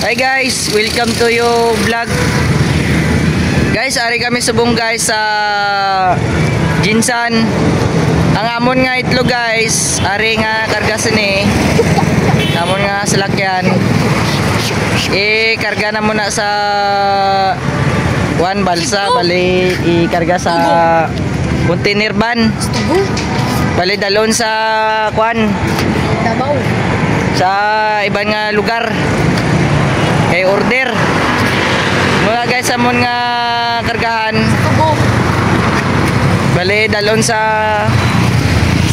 Hi guys, welcome to your vlog. Guys, ari kami subong guys sa Jinsan. Ang amon nga itlog guys, ari nga karga sini. Amon nga salakyan. Karga na muna sa kuan balsa, bali ikarga sa container van. Bali dalon sa kuan Davao. Sa ibang nga lugar. Kay order. Mga guys, amon nga kargahan. Tubo. Bali dalon sa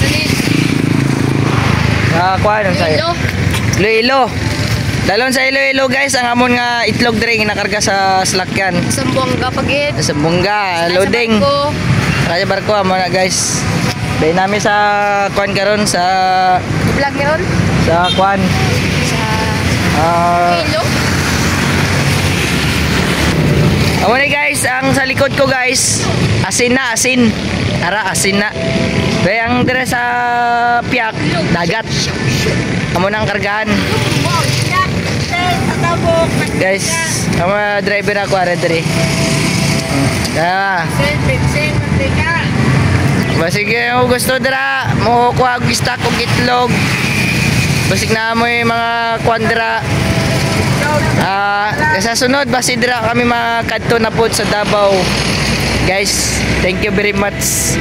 Salit. kuan sa Iloilo. Iloilo. Dalon sa Iloilo guys, ang amon nga itlog diri nakarga sa salakyan. Sambuanga pagit. Sa bungga, loading. Sa barko amo na guys. Dahil namin sa kuan karon sa Vlog meron. sa kuan. Sa Iloilo. Amo ni guys, ang sa likod ko guys, asin na, asin. Ara, asin na. Kaya ang dire sa piyak, dagat. Amo nang kargahan. Guys, ang mga driver ako ara dire. Basig yung gusto dira, mo kuha og stock og itlog. Basig na mo yung mga kuandra. Sa sunod basi dira kami makadto na pud sa Davao. Guys, thank you very much.